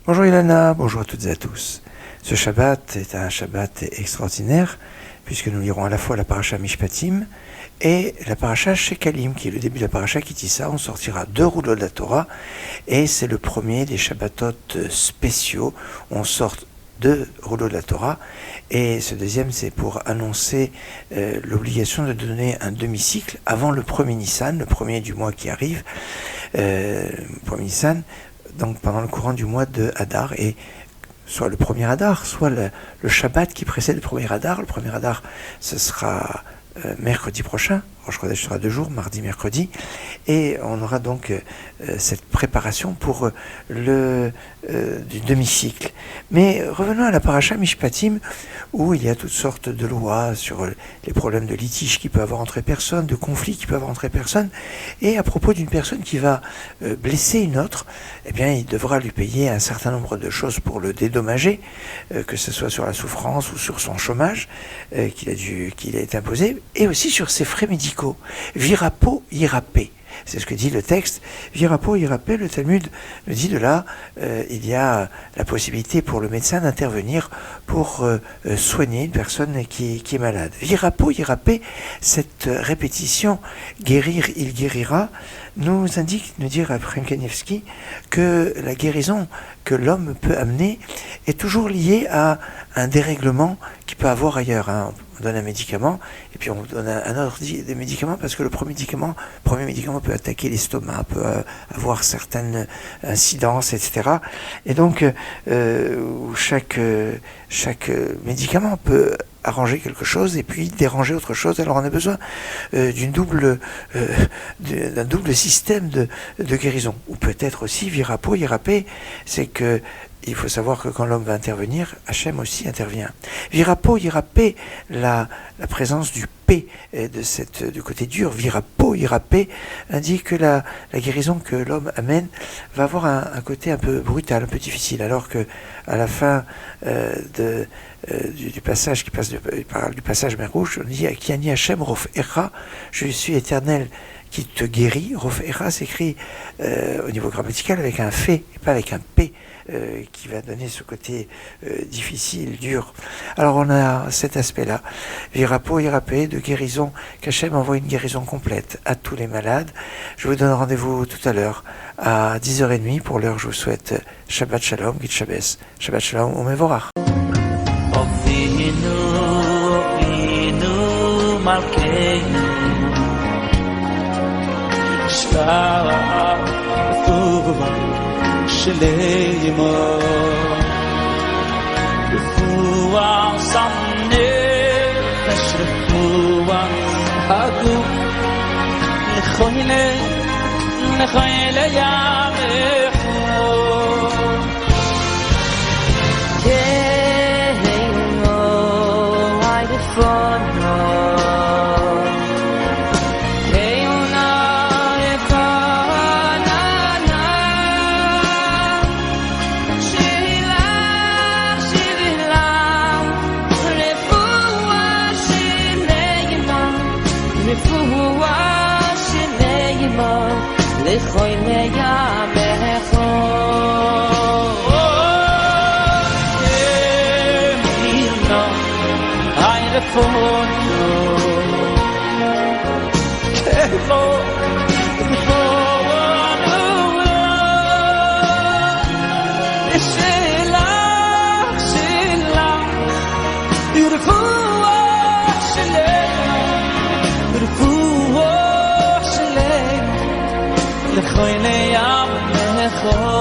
Bonjour Ilana, bonjour à toutes et à tous. Ce Shabbat est un Shabbat extraordinaire puisque nous lirons à la fois la paracha Mishpatim et la paracha Shekalim, qui est le début de la paracha Kitissa. On sortira 2 rouleaux de la Torah et c'est le premier des Shabbatot spéciaux. On sort 2 rouleaux de la Torah et ce deuxième c'est pour annoncer l'obligation de donner un demi-cycle avant le premier Nissan, le premier du mois qui arrive, premier Nissan, donc pendant le courant du mois de Hadar, et soit le premier Hadar, soit le Shabbat qui précède le premier Hadar. Le premier Hadar, ce sera mercredi prochain. Rosh Chodesh sera 2 jours, mardi, mercredi, et on aura donc cette préparation pour du demi-cycle. Mais revenons à la paracha Mishpatim, où il y a toutes sortes de lois sur les problèmes de litige qu'il peut avoir entre personnes, de conflits qu'il peut avoir entre personnes, et à propos d'une personne qui va blesser une autre, eh bien il devra lui payer un certain nombre de choses pour le dédommager, que ce soit sur la souffrance ou sur son chômage qu'il a été imposé, et aussi sur ses frais médicaux. Virapo irapé. C'est ce que dit le texte. Virapo irapé, le Talmud nous dit de là, il y a la possibilité pour le médecin d'intervenir pour soigner une personne qui est malade. Virapo irapé, cette répétition, guérir, il guérira, nous dit Raphaël Kanievski, que la guérison que l'homme peut amener est toujours liée à un dérèglement qu'il peut avoir ailleurs. On donne un médicament, et puis on donne un autre des médicaments, parce que le premier médicament peut attaquer l'estomac, peut avoir certaines incidences, etc. Et donc, chaque médicament peut arranger quelque chose et puis déranger autre chose. Alors on a besoin d'un double système de guérison. Ou peut-être aussi, virapo, irapé, c'est que il faut savoir que quand l'homme va intervenir, Hachem aussi intervient. Virapo, irapé, la présence du P du côté dur, virapo, irapé, indique que la guérison que l'homme amène va avoir un côté un peu brutal, un peu difficile, alors que à la fin du passage qui passe du passage mer Rouge, on dit qui ani Hachem rof echa, je suis éternel qui te guérit. Rof echa s'écrit au niveau grammatical avec un fait et pas avec un p. Qui va donner ce côté difficile, dur. Alors on a cet aspect-là, virapo, irapé, de guérison, qu'Hachem envoie une guérison complète à tous les malades. Je vous donne rendez-vous tout à l'heure à 10h30. Pour l'heure, je vous souhaite Shabbat Shalom, Git Shabbos, Shabbat Shalom, Umevorach. Shleimo Refuah Samnefesh Refuah Haguf Nechoyle Yamecho Keino Haidefono Lechoyle Yamecho Emino Haidefono Kelo Lechoyle Yamecho